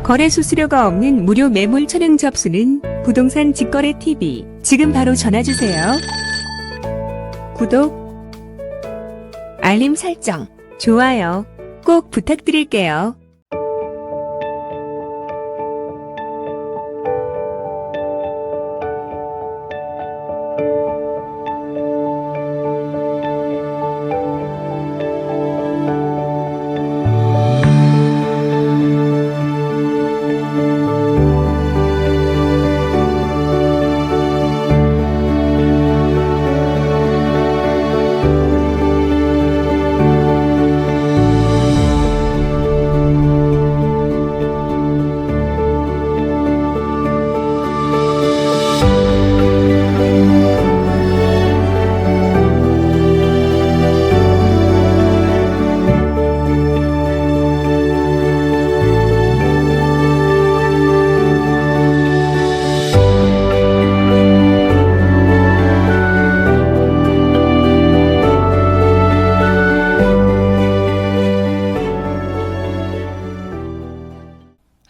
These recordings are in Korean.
거래 수수료가 없는 무료 매물 촬영 접수는 부동산 직거래 TV. 지금 바로 전화주세요. 구독, 알림 설정, 좋아요 꼭 부탁드릴게요.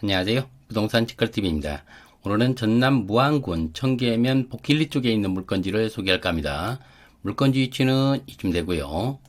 안녕하세요. 부동산 직거래TV입니다. 오늘은 전남 무안군 청계면 복길리 쪽에 있는 물건지를 소개할까 합니다. 물건지 위치는 이쯤 되고요.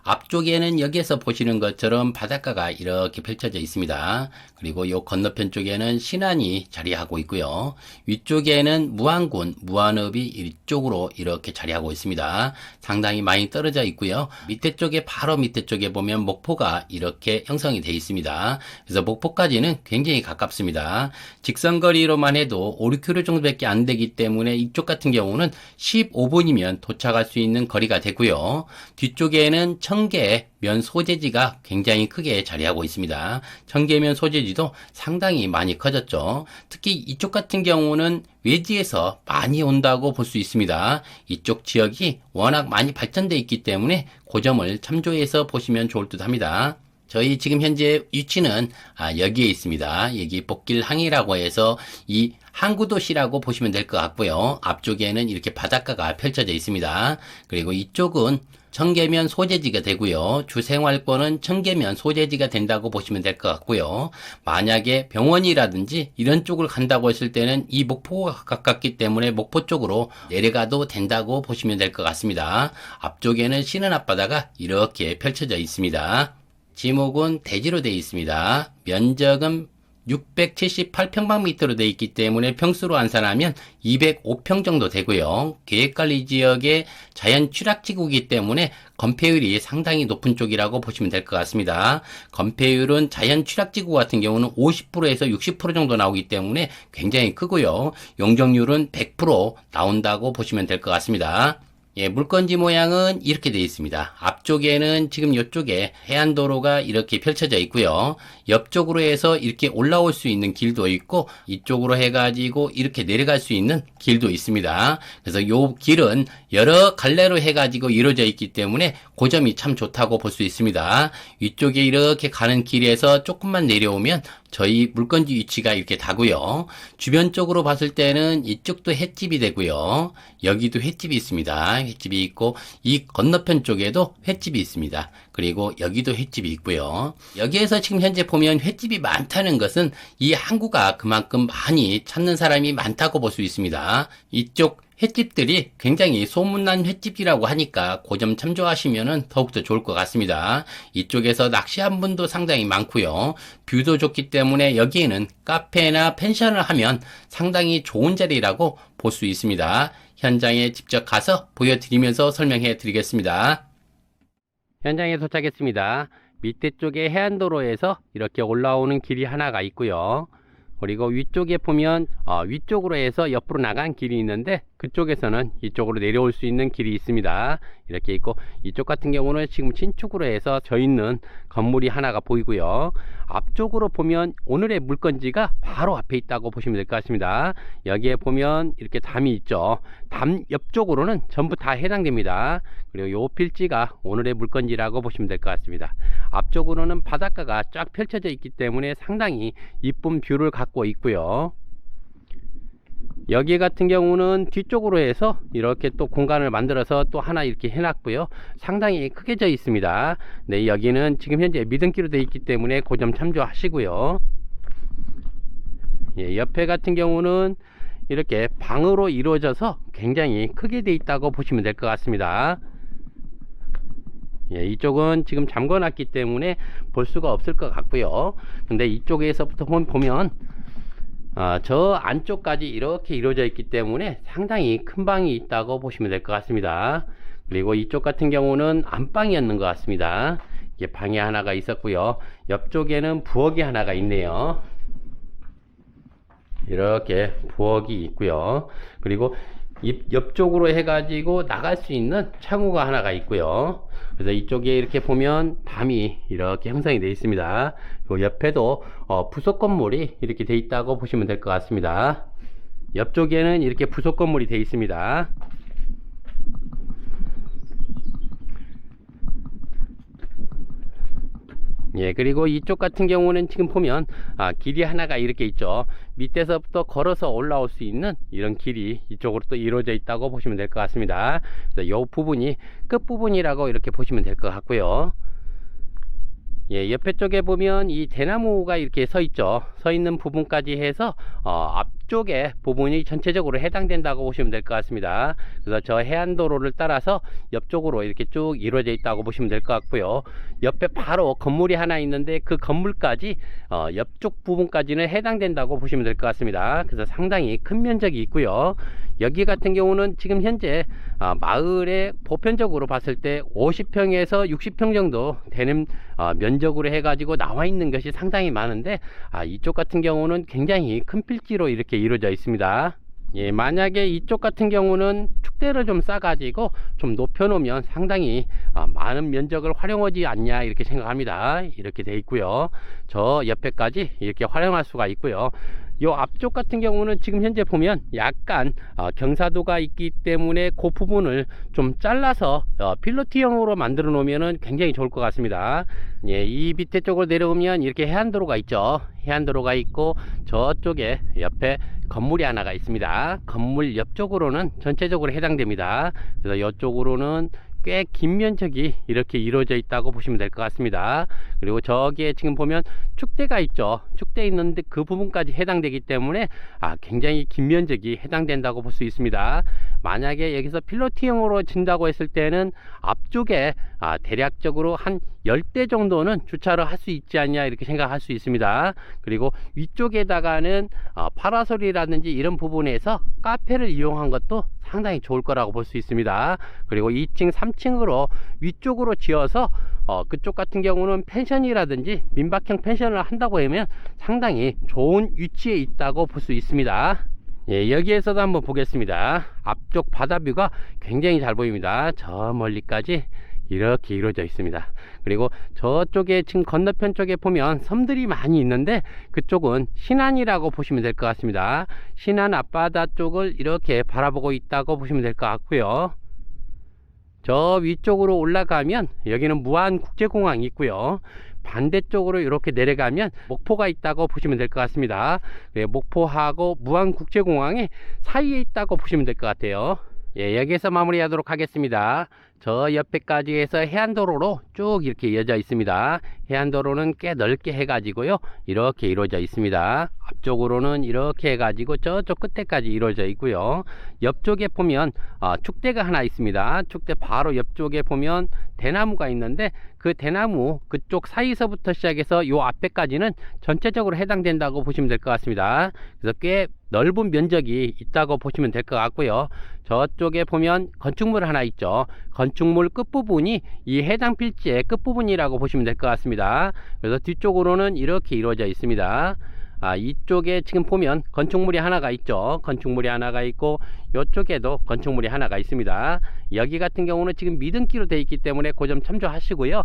앞쪽에는 여기에서 보시는 것처럼 바닷가가 이렇게 펼쳐져 있습니다. 그리고 이 건너편 쪽에는 신안이 자리하고 있고요. 위쪽에는 무안군, 무안읍이 이쪽으로 이렇게 자리하고 있습니다. 상당히 많이 떨어져 있고요. 밑에 쪽에, 바로 밑에 쪽에 보면 목포가 이렇게 형성이 되어 있습니다. 그래서 목포까지는 굉장히 가깝습니다. 직선거리로만 해도 5, 6km 정도밖에 안 되기 때문에 이쪽 같은 경우는 15분이면 도착할 수 있는 거리가 되고요. 뒤쪽에는 청계면 소재지가 굉장히 크게 자리하고 있습니다. 청계면 소재지도 상당히 많이 커졌죠. 특히 이쪽 같은 경우는 외지에서 많이 온다고 볼 수 있습니다. 이쪽 지역이 워낙 많이 발전되어 있기 때문에 그 점을 참조해서 보시면 좋을 듯 합니다. 저희 지금 현재 위치는 여기에 있습니다. 여기 복길항이라고 해서 이 항구도시라고 보시면 될 것 같고요. 앞쪽에는 이렇게 바닷가가 펼쳐져 있습니다. 그리고 이쪽은 청계면 소재지가 되고요. 주생활권은 청계면 소재지가 된다고 보시면 될 것 같고요. 만약에 병원이라든지 이런 쪽을 간다고 했을 때는 이 목포가 가깝기 때문에 목포 쪽으로 내려가도 된다고 보시면 될 것 같습니다. 앞쪽에는 신안 앞바다가 이렇게 펼쳐져 있습니다. 지목은 대지로 되어 있습니다. 면적은 678평방미터로 되어 있기 때문에 평수로 환산하면 205평 정도 되고요. 계획관리지역의 자연 취락지구이기 때문에 건폐율이 상당히 높은 쪽이라고 보시면 될 것 같습니다. 건폐율은 자연 취락지구 같은 경우는 50%에서 60% 정도 나오기 때문에 굉장히 크고요. 용적률은 100% 나온다고 보시면 될 것 같습니다. 물건지 모양은 이렇게 되어 있습니다. 앞쪽에는 지금 이쪽에 해안도로가 이렇게 펼쳐져 있고요. 옆쪽으로 해서 이렇게 올라올 수 있는 길도 있고 이쪽으로 해가지고 이렇게 내려갈 수 있는 길도 있습니다. 그래서 이 길은 여러 갈래로 해가지고 이루어져 있기 때문에 그 점이 참 좋다고 볼 수 있습니다. 위쪽에 이렇게 가는 길에서 조금만 내려오면 저희 물건지 위치가 이렇게 다고요. 주변 쪽으로 봤을 때는 이쪽도 횟집이 되고요. 여기도 횟집이 있습니다. 횟집이 있고 이 건너편 쪽에도 횟집이 있습니다. 그리고 여기도 횟집이 있고요. 여기에서 지금 현재 보면 횟집이 많다는 것은 이 항구가 그만큼 많이 찾는 사람이 많다고 볼 수 있습니다. 이쪽 횟집들이 굉장히 소문난 횟집이라고 하니까 그 점 참조하시면 더욱더 좋을 것 같습니다. 이쪽에서 낚시한 분도 상당히 많고요. 뷰도 좋기 때문에 여기에는 카페나 펜션을 하면 상당히 좋은 자리라고 볼 수 있습니다. 현장에 직접 가서 보여드리면서 설명해 드리겠습니다. 현장에 도착했습니다. 밑에 쪽에 해안도로에서 이렇게 올라오는 길이 하나가 있고요. 그리고 위쪽에 보면 위쪽으로 해서 옆으로 나간 길이 있는데 그쪽에서는 이쪽으로 내려올 수 있는 길이 있습니다. 이렇게 있고 이쪽 같은 경우는 지금 신축으로 해서 져 있는 건물이 하나가 보이고요. 앞쪽으로 보면 오늘의 물건지가 바로 앞에 있다고 보시면 될 것 같습니다. 여기에 보면 이렇게 담이 있죠. 담 옆쪽으로는 전부 다 해당됩니다. 그리고 요 필지가 오늘의 물건지라고 보시면 될 것 같습니다. 앞쪽으로는 바닷가가 쫙 펼쳐져 있기 때문에 상당히 이쁜 뷰를 갖고 있고요. 여기 같은 경우는 뒤쪽으로 해서 이렇게 또 공간을 만들어서 또 하나 이렇게 해놨고요. 상당히 크게 져 있습니다. 네, 여기는 지금 현재 미등기로 되어 있기 때문에 그 점 참조하시고요. 예, 옆에 같은 경우는 이렇게 방으로 이루어져서 굉장히 크게 돼 있다고 보시면 될 것 같습니다. 예, 이쪽은 지금 잠궈 놨기 때문에 볼 수가 없을 것 같고요. 근데 이쪽에서부터 보면 저 안쪽까지 이렇게 이루어져 있기 때문에 상당히 큰 방이 있다고 보시면 될 것 같습니다. 그리고 이쪽 같은 경우는 안방이었는 것 같습니다. 이게 방이 하나가 있었고요. 옆쪽에는 부엌이 하나가 있네요. 이렇게 부엌이 있고요. 그리고 옆쪽으로 해가지고 나갈 수 있는 창호가 하나가 있고요. 그래서 이쪽에 이렇게 보면 담이 이렇게 형성이 되어 있습니다. 그리고 옆에도 부속 건물이 이렇게 되어 있다고 보시면 될 것 같습니다. 옆쪽에는 이렇게 부속 건물이 되어 있습니다. 예, 그리고 이쪽 같은 경우는 지금 보면 길이 하나가 이렇게 있죠. 밑에서부터 걸어서 올라올 수 있는 이런 길이 이쪽으로 또 이루어져 있다고 보시면 될 것 같습니다. 그래서 이 부분이 끝부분이라고 이렇게 보시면 될 것 같고요. 예, 옆에 쪽에 보면 이 대나무가 이렇게 서 있죠. 서 있는 부분까지 해서 앞쪽에 부분이 전체적으로 해당된다고 보시면 될 것 같습니다. 그래서 저 해안도로를 따라서 옆쪽으로 이렇게 쭉 이루어져 있다고 보시면 될 것 같고요. 옆에 바로 건물이 하나 있는데 그 건물까지 옆쪽 부분까지는 해당된다고 보시면 될 것 같습니다. 그래서 상당히 큰 면적이 있고요. 여기 같은 경우는 지금 현재 마을에 보편적으로 봤을 때 50평에서 60평 정도 되는 면적으로 해가지고 나와 있는 것이 상당히 많은데 이쪽 같은 경우는 굉장히 큰 필지로 이렇게 이루어져 있습니다. 예, 만약에 이쪽 같은 경우는 축대를 좀 싸가지고 좀 높여 놓으면 상당히 많은 면적을 활용하지 않냐 이렇게 생각합니다. 이렇게 돼 있고요. 저 옆에까지 이렇게 활용할 수가 있고요. 요 앞쪽 같은 경우는 지금 현재 보면 약간 경사도가 있기 때문에 그 부분을 좀 잘라서 필로티형으로 만들어 놓으면 굉장히 좋을 것 같습니다. 예, 이 밑에 쪽으로 내려오면 이렇게 해안도로가 있죠. 해안도로가 있고 저쪽에 옆에 건물이 하나가 있습니다. 건물 옆쪽으로는 전체적으로 해당됩니다. 그래서 이쪽으로는 꽤 긴 면적이 이렇게 이루어져 있다고 보시면 될 것 같습니다. 그리고 저기에 지금 보면 축대가 있죠. 축대 있는데 그 부분까지 해당되기 때문에 굉장히 긴 면적이 해당된다고 볼 수 있습니다. 만약에 여기서 필로티형으로 진다고 했을 때는 앞쪽에 대략적으로 한 10대 정도는 주차를 할 수 있지 않냐 이렇게 생각할 수 있습니다. 그리고 위쪽에다가는 파라솔이라든지 이런 부분에서 카페를 이용한 것도 상당히 좋을 거라고 볼 수 있습니다. 그리고 2층 3층으로 위쪽으로 지어서 그쪽 같은 경우는 펜션이라든지 민박형 펜션을 한다고 하면 상당히 좋은 위치에 있다고 볼 수 있습니다. 예, 여기에서도 한번 보겠습니다. 앞쪽 바다뷰가 굉장히 잘 보입니다. 저 멀리까지 이렇게 이루어져 있습니다. 그리고 저쪽에 지금 건너편 쪽에 보면 섬들이 많이 있는데 그쪽은 신안이라고 보시면 될 것 같습니다. 신안 앞바다 쪽을 이렇게 바라보고 있다고 보시면 될 것 같고요. 저 위쪽으로 올라가면 여기는 무안국제공항이 있고요. 반대쪽으로 이렇게 내려가면 목포가 있다고 보시면 될 것 같습니다. 목포하고 무안국제공항의 사이에 있다고 보시면 될 것 같아요. 예, 여기서 마무리하도록 하겠습니다. 저 옆에까지 해서 해안도로로 쭉 이렇게 이어져 있습니다. 해안도로는 꽤 넓게 해가지고요. 이렇게 이루어져 있습니다. 앞쪽으로는 이렇게 해가지고 저쪽 끝에까지 이루어져 있고요. 옆쪽에 보면 축대가 하나 있습니다. 축대 바로 옆쪽에 보면 대나무가 있는데 그 대나무 그쪽 사이서부터 시작해서 요 앞에까지는 전체적으로 해당된다고 보시면 될 것 같습니다. 그래서 꽤 넓은 면적이 있다고 보시면 될 것 같고요. 저쪽에 보면 건축물 하나 있죠. 건축물 끝부분이 이 해당 필지의 끝부분이라고 보시면 될 것 같습니다. 그래서 뒤쪽으로는 이렇게 이루어져 있습니다. 이쪽에 지금 보면 건축물이 하나가 있죠. 건축물이 하나가 있고 이쪽에도 건축물이 하나가 있습니다. 여기 같은 경우는 지금 미등기로 되어 있기 때문에 그 점 참조하시고요.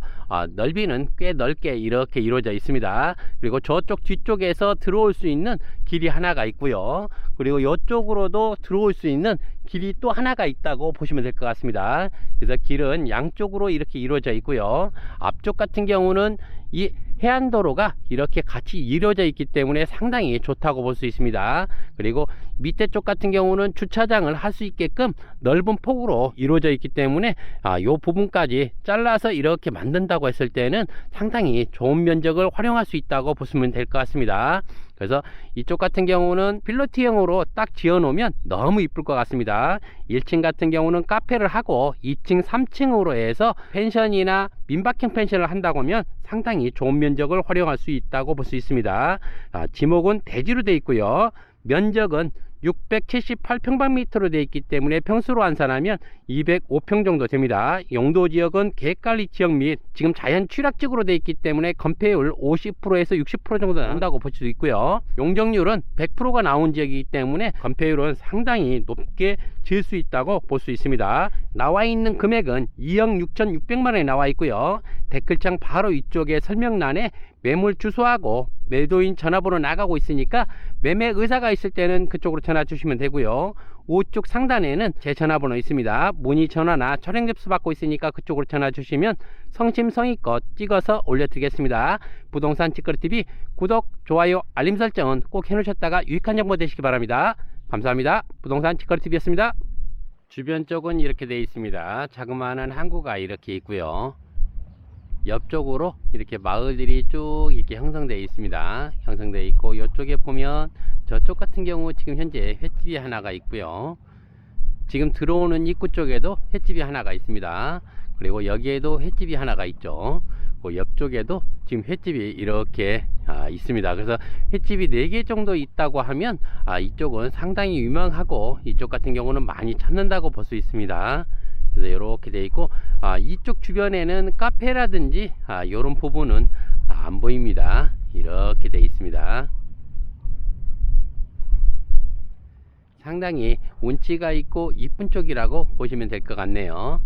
넓이는 꽤 넓게 이렇게 이루어져 있습니다. 그리고 저쪽 뒤쪽에서 들어올 수 있는 길이 하나가 있고요. 그리고 이쪽으로도 들어올 수 있는 길이 또 하나가 있다고 보시면 될 것 같습니다. 그래서 길은 양쪽으로 이렇게 이루어져 있고요. 앞쪽 같은 경우는 이 해안도로가 이렇게 같이 이루어져 있기 때문에 상당히 좋다고 볼 수 있습니다. 그리고 밑에 쪽 같은 경우는 주차장을 할 수 있게끔 넓은 폭으로 이루어져 있기 때문에 이 부분까지 잘라서 이렇게 만든다고 했을 때는 상당히 좋은 면적을 활용할 수 있다고 보시면 될 것 같습니다. 그래서 이쪽 같은 경우는 필로티형으로 딱 지어 놓으면 너무 이쁠 것 같습니다. 1층 같은 경우는 카페를 하고 2층 3층으로 해서 펜션이나 민박형 펜션을 한다고 하면 상당히 좋은 면적을 활용할 수 있다고 볼 수 있습니다. 지목은 대지로 되어 있고요. 면적은 678평방미터로 되어 있기 때문에 평수로 환산하면 205평 정도 됩니다. 용도 지역은 계획관리 지역 및 지금 자연 취락지구로 되어 있기 때문에 건폐율 50%에서 60% 정도 난다고 볼 수 있고요. 용적률은 100%가 나온 지역이기 때문에 건폐율은 상당히 높게 지을 수 있다고 볼 수 있습니다. 나와 있는 금액은 2억 6,600만 원에 나와 있고요. 댓글창 바로 위쪽에 설명란에 매물 주소하고 매도인 전화번호 나가고 있으니까 매매 의사가 있을 때는 그쪽으로 전화 주시면 되고요. 우측 상단에는 제 전화번호 있습니다. 문의 전화나 촬영 접수 받고 있으니까 그쪽으로 전화 주시면 성심성의껏 찍어서 올려드리겠습니다. 부동산 직거래TV 구독, 좋아요, 알림 설정은 꼭 해놓으셨다가 유익한 정보 되시기 바랍니다. 감사합니다. 부동산 직거래TV였습니다. 주변 쪽은 이렇게 되어 있습니다. 자그마한 항구가 이렇게 있고요. 옆쪽으로 이렇게 마을들이 쭉 이렇게 형성되어 있습니다. 형성되어 있고 이쪽에 보면 저쪽 같은 경우 지금 현재 횟집이 하나가 있고요. 지금 들어오는 입구 쪽에도 횟집이 하나가 있습니다. 그리고 여기에도 횟집이 하나가 있죠. 그 옆쪽에도 지금 횟집이 이렇게 있습니다. 그래서 횟집이 4개 정도 있다고 하면 이쪽은 상당히 유명하고 이쪽 같은 경우는 많이 찾는다고 볼 수 있습니다. 그래서 이렇게 되어 있고 이쪽 주변에는 카페라든지 이런 부분은 안 보입니다. 이렇게 되어 있습니다. 상당히 운치가 있고 이쁜 쪽이라고 보시면 될 것 같네요.